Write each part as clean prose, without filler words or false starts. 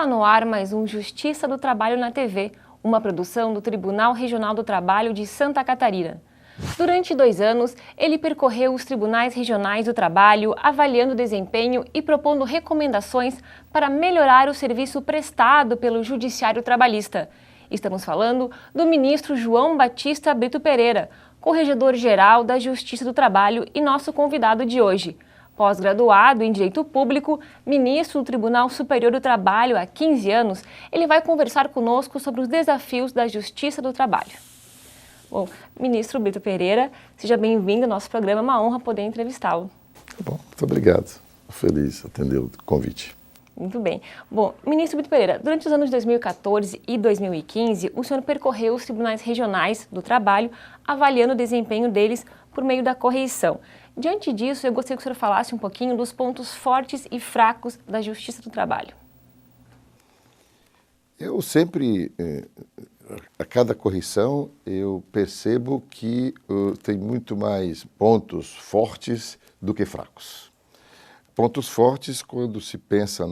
Está no ar mais um Justiça do Trabalho na TV, uma produção do Tribunal Regional do Trabalho de Santa Catarina. Durante 2 anos, ele percorreu os tribunais regionais do trabalho, avaliando o desempenho e propondo recomendações para melhorar o serviço prestado pelo Judiciário Trabalhista. Estamos falando do ministro João Batista Brito Pereira, corregedor-geral da Justiça do Trabalho e nosso convidado de hoje. Pós-graduado em Direito Público, ministro do Tribunal Superior do Trabalho há 15 anos, ele vai conversar conosco sobre os desafios da Justiça do Trabalho. Bom, ministro Brito Pereira, seja bem-vindo ao nosso programa, é uma honra poder entrevistá-lo. Bom, muito obrigado. Feliz de atender o convite. Muito bem. Bom, ministro Brito Pereira, durante os anos 2014 e 2015, o senhor percorreu os tribunais regionais do trabalho, avaliando o desempenho deles por meio da correição. Diante disso, eu gostaria que o senhor falasse um pouquinho dos pontos fortes e fracos da Justiça do Trabalho. Eu sempre, a cada correição, eu percebo que tem muito mais pontos fortes do que fracos. Pontos fortes quando se pensa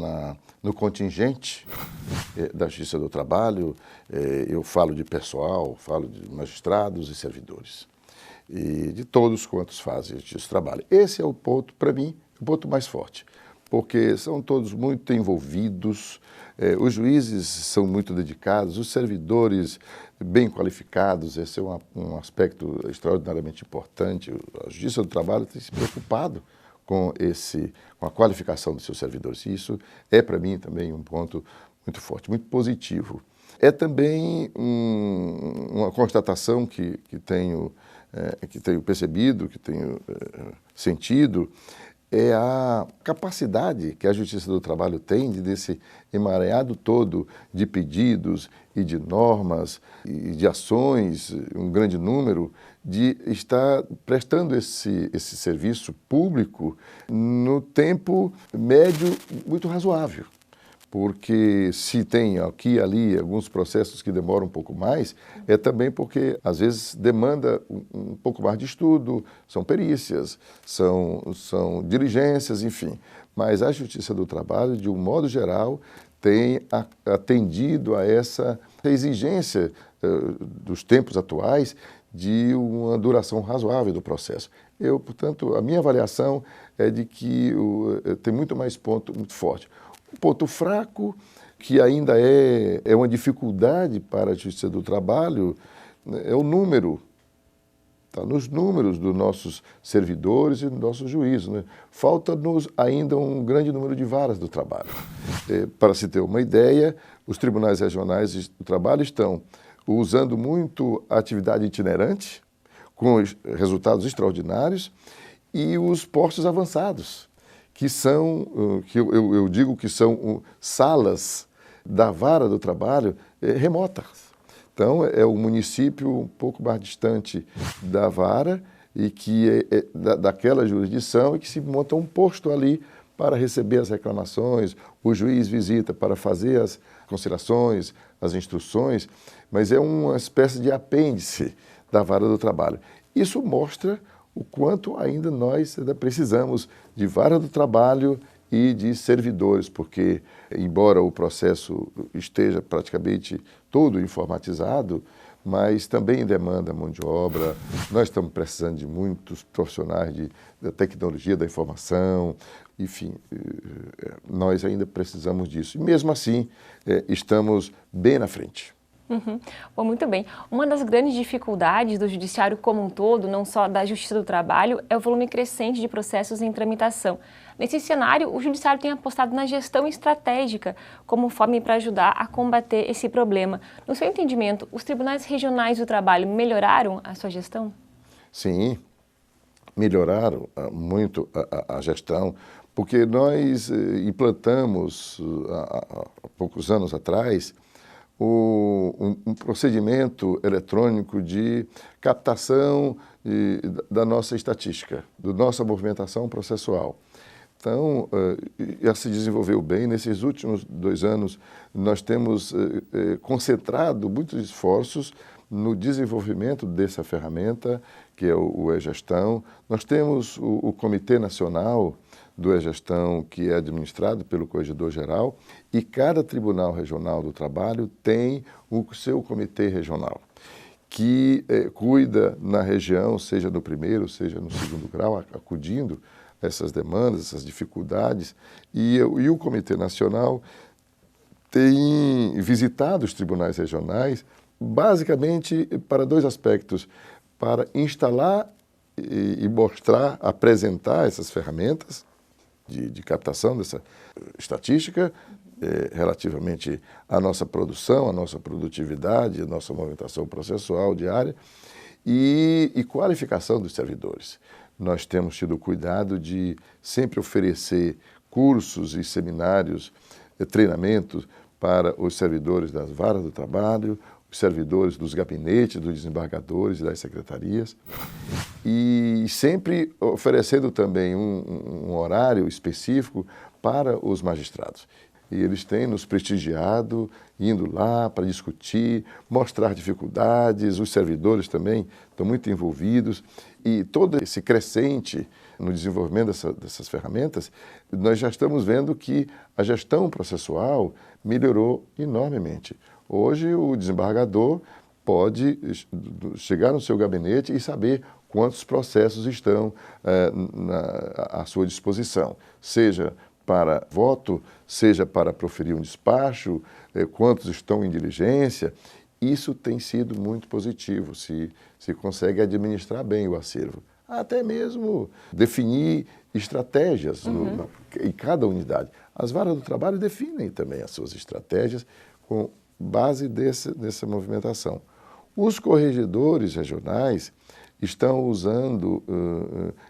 no contingente da Justiça do Trabalho, eu falo de pessoal, falo de magistrados e servidores. E de todos quantos fazem esse trabalho. Esse é o ponto, para mim, o ponto mais forte, porque são todos muito envolvidos, os juízes são muito dedicados, os servidores bem qualificados, esse é um aspecto extraordinariamente importante. A Justiça do Trabalho tem se preocupado com a qualificação dos seus servidores, e isso é, para mim, também um ponto muito forte, muito positivo. É também uma constatação que tenho percebido, que tenho sentido, é a capacidade que a Justiça do Trabalho tem desse emaranhado todo de pedidos e de normas e de ações, um grande número, de estar prestando esse serviço público no tempo médio muito razoável. Porque se tem aqui e ali alguns processos que demoram um pouco mais, é também porque, às vezes, demanda um pouco mais de estudo, são perícias, são diligências, enfim. Mas a Justiça do Trabalho, de um modo geral, tem atendido a essa exigência dos tempos atuais de uma duração razoável do processo. Portanto, a minha avaliação é de que tem muito mais ponto muito forte. O ponto fraco, que ainda é uma dificuldade para a Justiça do Trabalho, é o número. Está nos números dos nossos servidores e dos nossos juízes, né? Falta-nos ainda um grande número de varas do trabalho. Para se ter uma ideia, os tribunais regionais do trabalho estão usando muito a atividade itinerante, com resultados extraordinários, e os postos avançados, que eu digo que são salas da vara do trabalho remotas. Então, é o município um pouco mais distante da vara e que daquela jurisdição, e que se monta um posto ali para receber as reclamações, o juiz visita para fazer as conciliações, as instruções, mas é uma espécie de apêndice da vara do trabalho. Isso mostra o quanto ainda nós precisamos de vara do trabalho e de servidores, porque, embora o processo esteja praticamente todo informatizado, mas também demanda mão de obra. Nós estamos precisando de muitos profissionais da tecnologia da informação, enfim, nós ainda precisamos disso. E mesmo assim, estamos bem na frente. Uhum. Bom, muito bem. Uma das grandes dificuldades do judiciário como um todo, não só da Justiça do Trabalho, é o volume crescente de processos em tramitação. Nesse cenário, o judiciário tem apostado na gestão estratégica como forma para ajudar a combater esse problema. No seu entendimento, os tribunais regionais do trabalho melhoraram a sua gestão? Sim, melhoraram muito a gestão, porque nós implantamos há poucos anos atrás um procedimento eletrônico de captação da nossa estatística, da nossa movimentação processual. Então, já se desenvolveu bem. Nesses últimos 2 anos, nós temos concentrado muitos esforços no desenvolvimento dessa ferramenta, que é o e-Gestão. Nós temos o Comitê Nacional do e-Gestão, que é administrado pelo Corregedor-Geral, e cada Tribunal Regional do Trabalho tem o seu comitê regional, que cuida na região, seja no primeiro, seja no segundo grau, acudindo essas demandas, essas dificuldades, e o Comitê Nacional tem visitado os tribunais regionais basicamente para dois aspectos: para instalar e mostrar, apresentar essas ferramentas de captação dessa estatística relativamente à nossa produção, à nossa produtividade, à nossa movimentação processual diária e qualificação dos servidores. Nós temos tido cuidado de sempre oferecer cursos e seminários, treinamentos para os servidores das varas do trabalho, os servidores dos gabinetes, dos desembargadores e das secretarias, e sempre oferecendo também um horário específico para os magistrados. E eles têm nos prestigiado, indo lá para discutir, mostrar dificuldades, os servidores também estão muito envolvidos, e todo esse crescente no desenvolvimento dessas ferramentas, nós já estamos vendo que a gestão processual melhorou enormemente. Hoje o desembargador pode chegar no seu gabinete e saber quantos processos estão à sua disposição, seja para voto, seja para proferir um despacho, quantos estão em diligência. Isso tem sido muito positivo, se consegue administrar bem o acervo. Até mesmo definir estratégias em cada unidade. As varas do trabalho definem também as suas estratégias com base dessa movimentação. Os corregedores regionais estão usando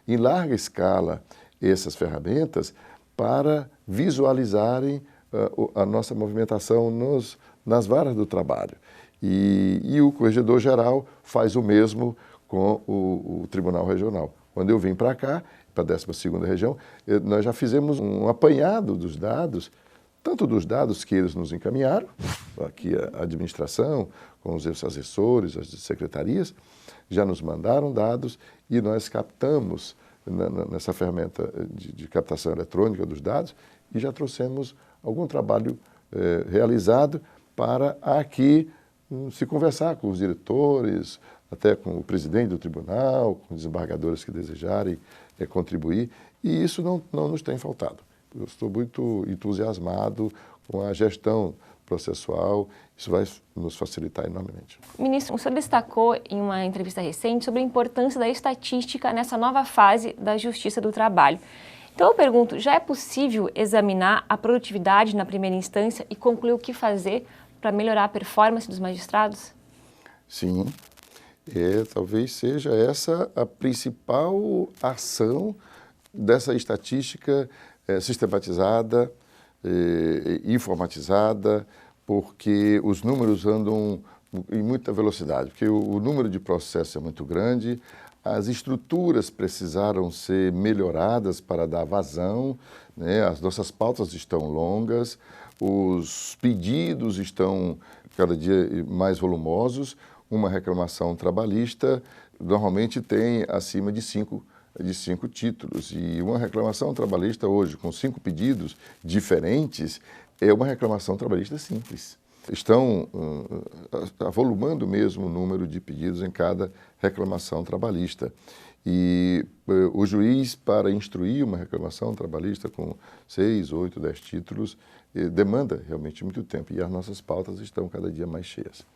em larga escala essas ferramentas para visualizarem a nossa movimentação nas varas do trabalho. E o Corregedor-Geral faz o mesmo com o Tribunal Regional. Quando eu vim para cá, para a 12ª Região, nós já fizemos um apanhado dos dados, tanto dos dados que eles nos encaminharam, aqui a administração, com os seus assessores, as secretarias, já nos mandaram dados e nós captamos nessa ferramenta de captação eletrônica dos dados e já trouxemos algum trabalho realizado para aqui se conversar com os diretores, até com o presidente do tribunal, com os desembargadores que desejarem contribuir, e isso não nos tem faltado. Eu estou muito entusiasmado com a gestão processual, isso vai nos facilitar enormemente. Ministro, o senhor destacou em uma entrevista recente sobre a importância da estatística nessa nova fase da Justiça do Trabalho. Então eu pergunto, já é possível examinar a produtividade na primeira instância e concluir o que fazer para melhorar a performance dos magistrados? Sim, talvez seja essa a principal ação dessa estatística sistematizada, informatizada, porque os números andam em muita velocidade, porque o número de processos é muito grande, as estruturas precisaram ser melhoradas para dar vazão, né? As nossas pautas estão longas, os pedidos estão cada dia mais volumosos. Uma reclamação trabalhista normalmente tem acima de cinco títulos, e uma reclamação trabalhista hoje com 5 pedidos diferentes é uma reclamação trabalhista simples. Estão avolumando mesmo o número de pedidos em cada reclamação trabalhista. E o juiz, para instruir uma reclamação trabalhista com 6, 8, 10 títulos, demanda realmente muito tempo, e as nossas pautas estão cada dia mais cheias.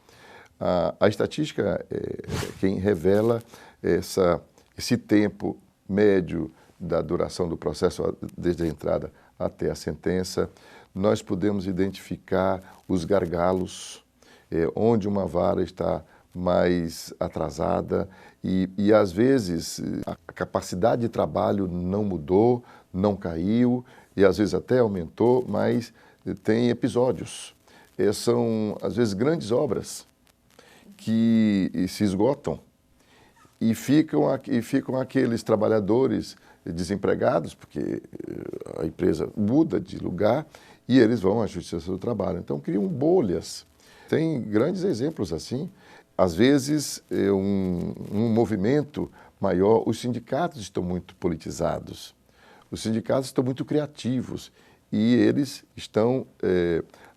A estatística é quem revela esse tempo médio da duração do processo, desde a entrada até a sentença. Nós podemos identificar os gargalos, onde uma vara está mais atrasada e às vezes a capacidade de trabalho não mudou, não caiu e às vezes até aumentou, mas tem episódios. São às vezes grandes obras que se esgotam e ficam aqueles trabalhadores desempregados, porque a empresa muda de lugar e eles vão à Justiça do Trabalho. Então criam bolhas. Tem grandes exemplos assim, às vezes, um movimento maior, os sindicatos estão muito politizados, os sindicatos estão muito criativos e eles estão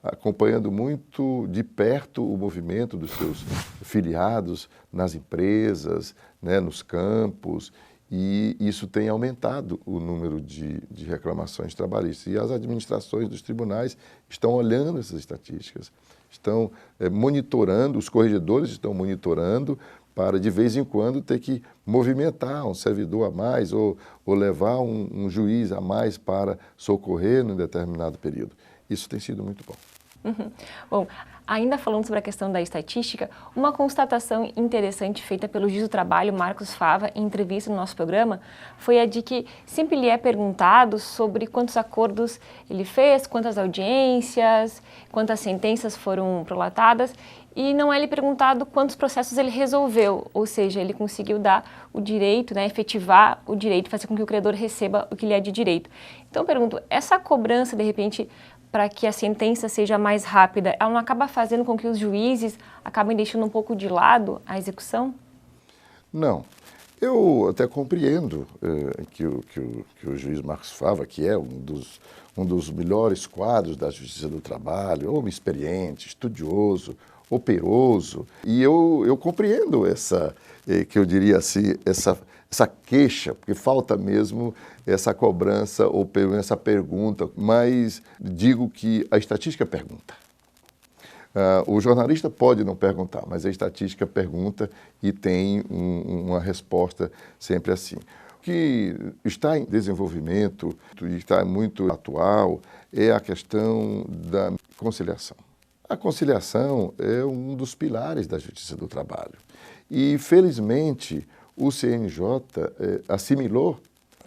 acompanhando muito de perto o movimento dos seus filiados nas empresas, né, nos campos, e isso tem aumentado o número de reclamações trabalhistas. E as administrações dos tribunais estão olhando essas estatísticas, estão monitorando, os corregedores estão monitorando para, de vez em quando, ter que movimentar um servidor a mais ou levar um juiz a mais para socorrer num determinado período. Isso tem sido muito bom. Uhum. Bom, ainda falando sobre a questão da estatística, uma constatação interessante feita pelo juiz do trabalho Marcos Fava em entrevista no nosso programa foi a de que sempre lhe é perguntado sobre quantos acordos ele fez, quantas audiências, quantas sentenças foram prolatadas, e não é lhe perguntado quantos processos ele resolveu, ou seja, ele conseguiu dar o direito, né, efetivar o direito, fazer com que o credor receba o que lhe é de direito. Então eu pergunto, essa cobrança, de repente, para que a sentença seja mais rápida, ela não acaba fazendo com que os juízes acabem deixando um pouco de lado a execução? Não. Eu até compreendo que o juiz Marcos Fava, que é um dos melhores quadros da Justiça do Trabalho, homem experiente, estudioso, operoso, e eu compreendo que eu diria assim, essa queixa, porque falta mesmo essa cobrança ou essa pergunta, mas digo que a estatística pergunta. O jornalista pode não perguntar, mas a estatística pergunta e tem uma resposta sempre assim. O que está em desenvolvimento e está muito atual é a questão da conciliação. A conciliação é um dos pilares da Justiça do Trabalho e, felizmente, o CNJ assimilou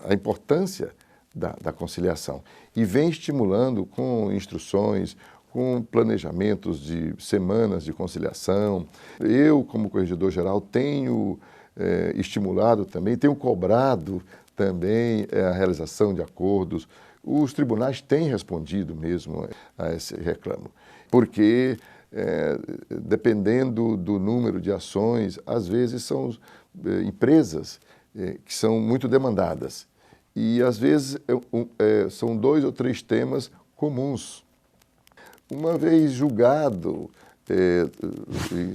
a importância da conciliação e vem estimulando com instruções, com planejamentos de semanas de conciliação. Eu, como corregedor-geral, tenho estimulado também, tenho cobrado também a realização de acordos. Os tribunais têm respondido mesmo a esse reclamo, porque dependendo do número de ações, às vezes são empresas que são muito demandadas e às vezes são 2 ou 3 temas comuns. Uma vez julgado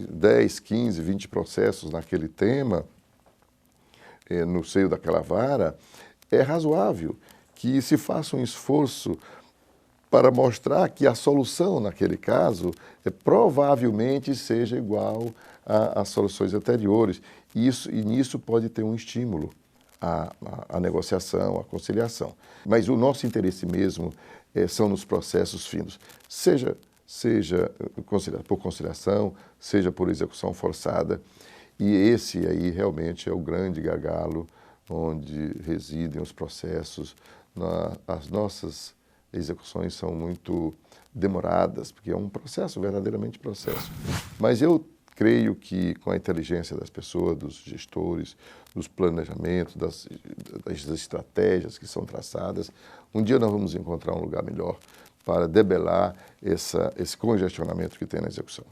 10, 15, 20 processos naquele tema, no seio daquela vara, é razoável que se faça um esforço para mostrar que a solução naquele caso provavelmente seja igual às soluções anteriores. E nisso pode ter um estímulo à negociação, à conciliação. Mas o nosso interesse mesmo são nos processos finos, seja por conciliação, seja por execução forçada. E esse aí realmente é o grande gargalo onde residem os processos. As nossas execuções são muito demoradas, porque é um processo, verdadeiramente processo. Mas eu creio que com a inteligência das pessoas, dos gestores, dos planejamentos, das estratégias que são traçadas, um dia nós vamos encontrar um lugar melhor para debelar esse congestionamento que tem na execução.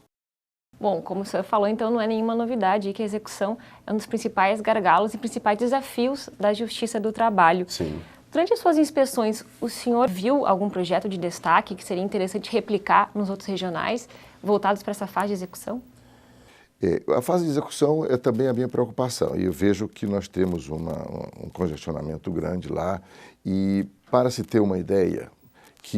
Bom, como o senhor falou, então não é nenhuma novidade que a execução é um dos principais gargalos e principais desafios da Justiça do Trabalho. Sim. Durante as suas inspeções, o senhor viu algum projeto de destaque que seria interessante replicar nos outros regionais, voltados para essa fase de execução? A fase de execução é também a minha preocupação e eu vejo que nós temos um congestionamento grande lá e, para se ter uma ideia,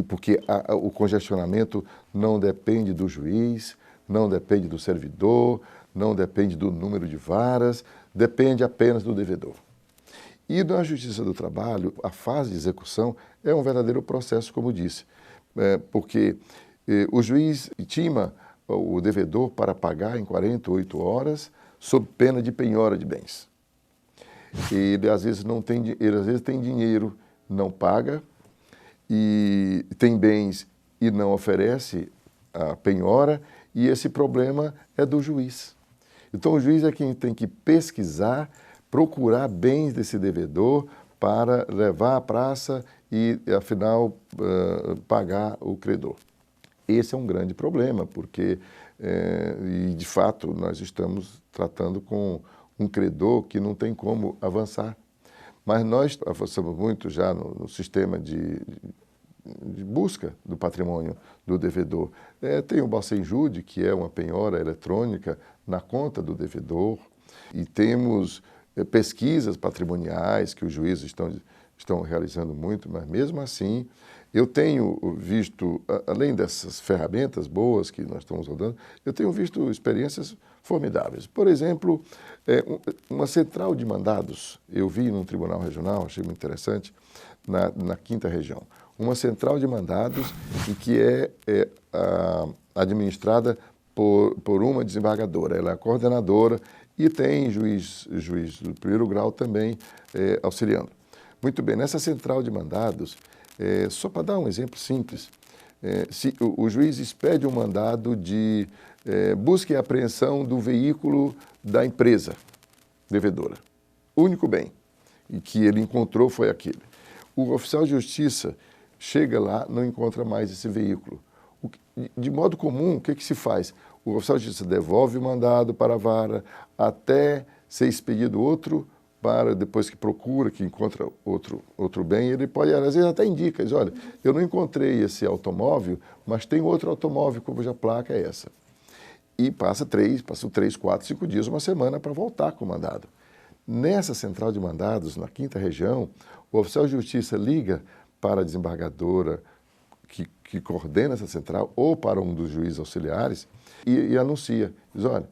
porque o congestionamento não depende do juiz, não depende do servidor, não depende do número de varas, depende apenas do devedor. E na Justiça do Trabalho, a fase de execução é um verdadeiro processo, como disse, porque o juiz intima o devedor para pagar em 48 horas sob pena de penhora de bens. Ele às vezes tem dinheiro, não paga, e tem bens e não oferece a penhora, e esse problema é do juiz. Então o juiz é quem tem que pesquisar, procurar bens desse devedor para levar à praça e, afinal, pagar o credor. Esse é um grande problema, porque E, de fato, nós estamos tratando com um credor que não tem como avançar. Mas nós avançamos muito já no sistema de busca do patrimônio do devedor. Tem o Bocenjude, que é uma penhora eletrônica na conta do devedor, e temos pesquisas patrimoniais que os juízes estão realizando muito, mas mesmo assim eu tenho visto, além dessas ferramentas boas que nós estamos rodando, eu tenho visto experiências formidáveis. Por exemplo, uma central de mandados, eu vi num tribunal regional, achei muito interessante, na 5ª região. Uma central de mandados em que é administrada por uma desembargadora. Ela é a coordenadora e tem juiz do primeiro grau também auxiliando. Muito bem, nessa central de mandados, só para dar um exemplo simples, se o juiz expede um mandado de busca e apreensão do veículo da empresa devedora, o único bem que ele encontrou foi aquele. O oficial de justiça chega lá, não encontra mais esse veículo. De modo comum, o que se faz? O oficial de justiça devolve o mandado para a vara até ser expedido outro, para depois que procura, que encontra outro bem, ele pode, às vezes até indica, diz, olha, eu não encontrei esse automóvel, mas tem outro automóvel cuja placa é essa. E passam 3, 4, 5 dias, uma semana para voltar com o mandado. Nessa central de mandados, na 5ª região, o oficial de justiça liga para a desembargadora que coordena essa central ou para um dos juízes auxiliares e anuncia, diz, olha,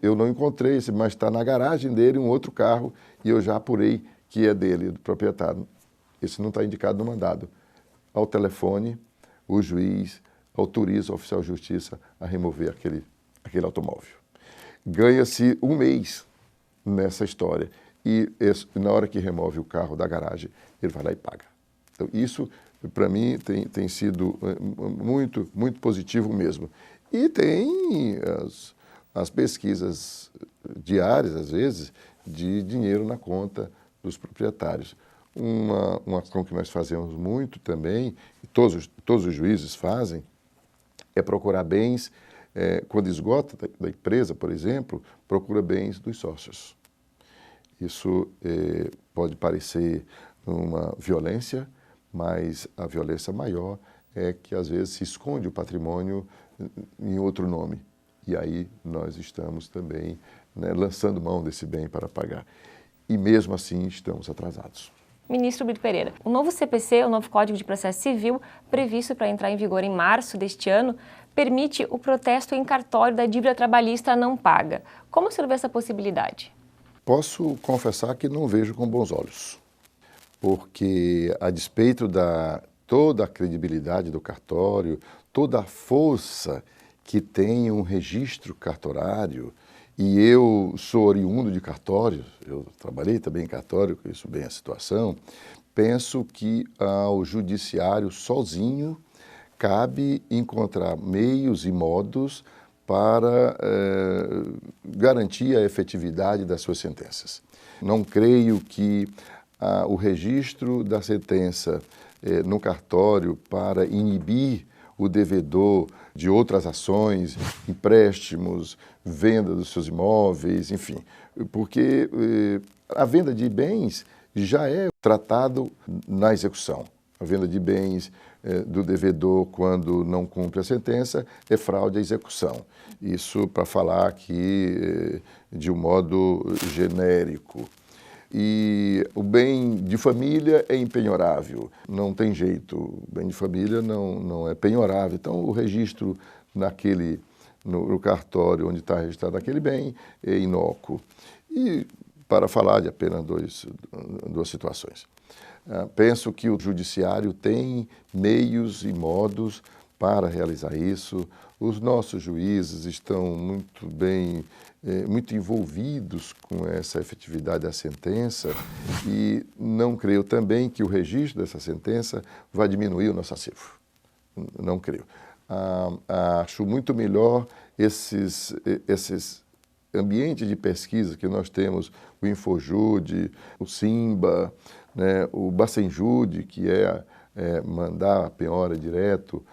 eu não encontrei esse, mas está na garagem dele um outro carro e eu já apurei que é dele, do proprietário. Esse não está indicado no mandado. Ao telefone, o juiz autoriza o oficial de justiça a remover aquele automóvel. Ganha-se um mês nessa história e na hora que remove o carro da garagem, ele vai lá e paga. Então, isso, para mim, tem sido muito, muito positivo mesmo. E tem as pesquisas diárias, às vezes, de dinheiro na conta dos proprietários. Uma ação que nós fazemos muito também, e todos os juízes fazem, é procurar bens, quando esgota da empresa, por exemplo, procura bens dos sócios. Isso pode parecer uma violência, mas a violência maior é que, às vezes, se esconde o patrimônio em outro nome. E aí nós estamos também lançando mão desse bem para pagar. E mesmo assim estamos atrasados. Ministro Brito Pereira, o novo CPC, o novo Código de Processo Civil, previsto para entrar em vigor em março deste ano, permite o protesto em cartório da dívida trabalhista não paga. Como o senhor vê essa possibilidade? Posso confessar que não vejo com bons olhos, porque a despeito toda a credibilidade do cartório, toda a força que tem um registro cartorário, e eu sou oriundo de cartórios, eu trabalhei também em cartório, conheço bem a situação, penso que ao judiciário sozinho cabe encontrar meios e modos para garantir a efetividade das suas sentenças. Não creio que o registro da sentença no cartório para inibir o devedor de outras ações, empréstimos, venda dos seus imóveis, enfim, porque a venda de bens já é tratado na execução. A venda de bens do devedor quando não cumpre a sentença é fraude à execução. Isso para falar aqui de um modo genérico. E o bem de família é impenhorável, não tem jeito, o bem de família não é penhorável. Então, o registro no cartório onde está registrado aquele bem é inócuo. E para falar de apenas duas situações. Penso que o judiciário tem meios e modos para realizar isso. Os nossos juízes estão muito envolvidos com essa efetividade da sentença e não creio também que o registro dessa sentença vai diminuir o nosso acervo. Não creio. Acho muito melhor esses ambientes de pesquisa que nós temos, o Infojude, o Simba, o Bocenjude, que é mandar a penhora direto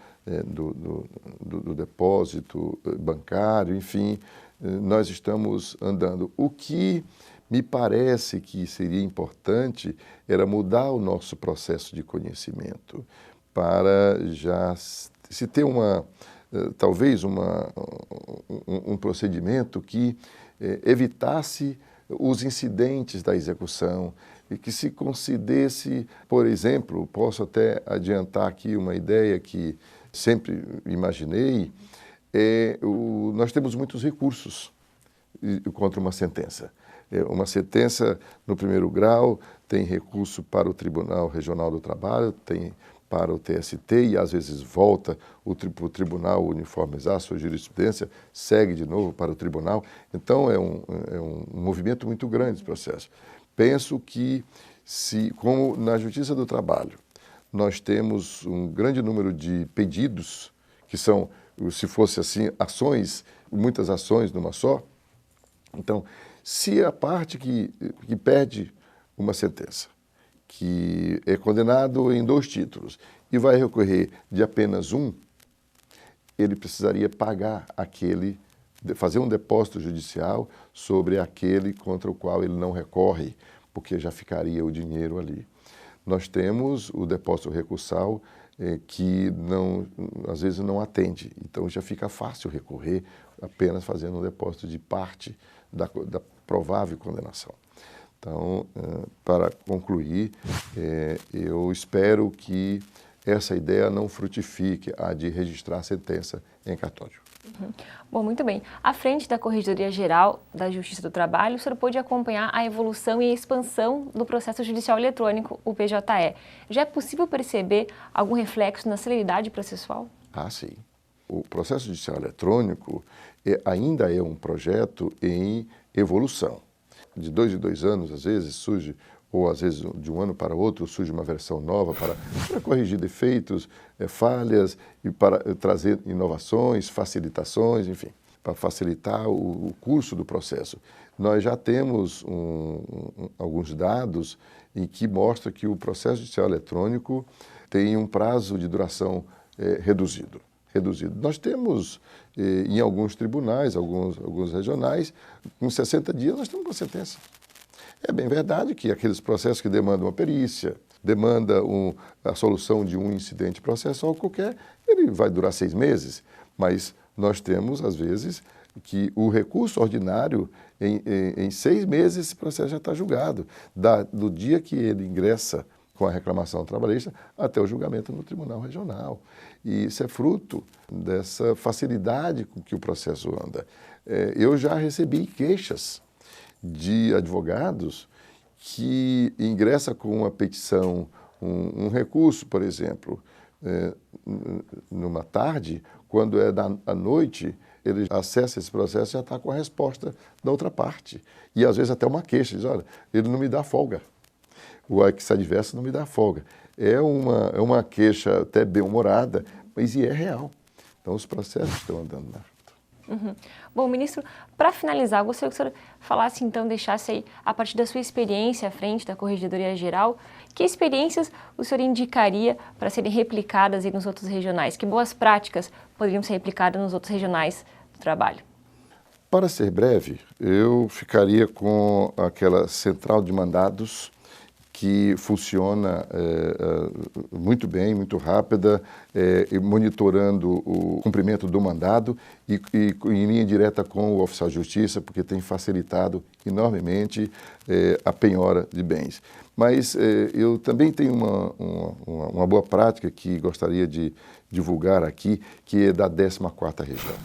do depósito bancário, enfim, nós estamos andando. O que me parece que seria importante era mudar o nosso processo de conhecimento para já se ter talvez um procedimento que evitasse os incidentes da execução e que se concedesse, por exemplo, posso até adiantar aqui uma ideia que sempre imaginei, nós temos muitos recursos contra uma sentença. Uma sentença no primeiro grau tem recurso para o Tribunal Regional do Trabalho, tem para o TST e às vezes volta o tribunal uniformizar sua jurisprudência, segue de novo para o tribunal. Então é um movimento muito grande esse processo. Penso que como na Justiça do Trabalho nós temos um grande número de pedidos, que são, se fosse assim, ações, muitas ações numa só, então, se a parte que pede uma sentença, que é condenado em 2 títulos e vai recorrer de apenas um, ele precisaria pagar fazer um depósito judicial sobre aquele contra o qual ele não recorre, porque já ficaria o dinheiro ali. Nós temos o depósito recursal que às vezes não atende, então já fica fácil recorrer apenas fazendo um depósito de parte da provável condenação. Então, para concluir, eu espero que essa ideia não frutifique, a de registrar a sentença em cartório. Uhum. Bom, muito bem. À frente da Corregedoria Geral da Justiça do Trabalho, o senhor pôde acompanhar a evolução e a expansão do processo judicial eletrônico, o PJE. Já é possível perceber algum reflexo na celeridade processual? Ah, sim. O processo judicial eletrônico ainda é um projeto em evolução. De 2 em 2 anos, às vezes, surge, ou às vezes de um ano para outro, surge uma versão nova para corrigir defeitos, falhas, e para trazer inovações, facilitações, enfim, para facilitar o curso do processo. Nós já temos alguns dados em que mostram que o processo judicial eletrônico tem um prazo de duração reduzido. Nós temos, em alguns tribunais, alguns regionais, com 60 dias nós temos uma sentença. É bem verdade que aqueles processos que demandam uma perícia, demandam a solução de um incidente processual qualquer, ele vai durar 6 meses, mas nós temos, às vezes, que o recurso ordinário, em 6 meses esse processo já está julgado, do dia que ele ingressa com a reclamação trabalhista até o julgamento no Tribunal Regional. E isso é fruto dessa facilidade com que o processo anda. Eu já recebi queixas de advogados que ingressa com uma petição, um recurso, por exemplo, numa tarde, quando é à noite, ele acessa esse processo e já está com a resposta da outra parte. E às vezes até uma queixa, diz, olha, ele não me dá folga. O ex adverso não me dá folga. É uma queixa até bem-humorada, mas é real. Então, os processos estão andando na frente. Uhum. Bom, ministro, para finalizar, eu gostaria que o senhor falasse, então, deixasse aí, a partir da sua experiência à frente da Corregedoria Geral, que experiências o senhor indicaria para serem replicadas aí nos outros regionais? Que boas práticas poderiam ser replicadas nos outros regionais do trabalho? Para ser breve, eu ficaria com aquela central de mandados que funciona muito bem, muito rápida, monitorando o cumprimento do mandado e em linha direta com o oficial de justiça, porque tem facilitado enormemente a penhora de bens. Mas eu também tenho uma boa prática que gostaria de divulgar aqui, que é da 14ª Região.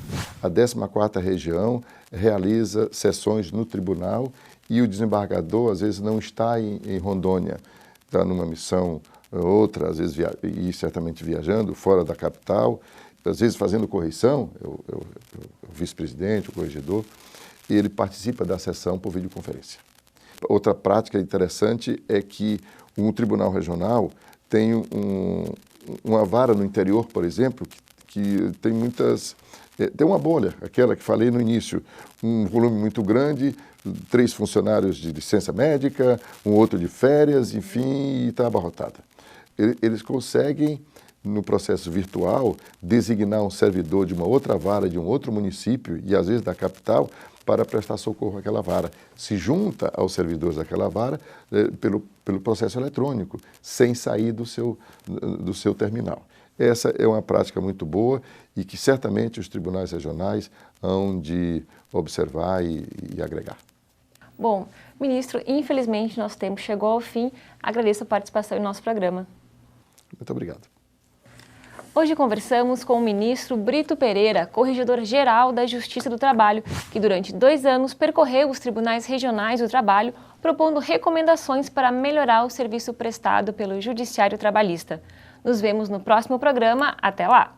A 14ª Região realiza sessões no tribunal e o desembargador, às vezes, não está em Rondônia, está numa missão outra, às vezes, e certamente viajando fora da capital, às vezes fazendo correição, o vice-presidente, o corregedor, e ele participa da sessão por videoconferência. Outra prática interessante é que um tribunal regional tem uma vara no interior, por exemplo, que tem muitas... Tem uma bolha, aquela que falei no início, um volume muito grande, 3 funcionários de licença médica, um outro de férias, enfim, e está abarrotada. Eles conseguem no processo virtual, designar um servidor de uma outra vara, de um outro município e às vezes da capital, para prestar socorro àquela vara. Se junta aos servidores daquela vara pelo processo eletrônico, sem sair do seu terminal. Essa é uma prática muito boa e que certamente os tribunais regionais hão de observar e agregar. Bom, ministro, infelizmente nosso tempo chegou ao fim. Agradeço a participação em nosso programa. Muito obrigado. Hoje conversamos com o ministro Brito Pereira, corregedor-geral da Justiça do Trabalho, que durante 2 anos percorreu os tribunais regionais do trabalho, propondo recomendações para melhorar o serviço prestado pelo Judiciário Trabalhista. Nos vemos no próximo programa. Até lá!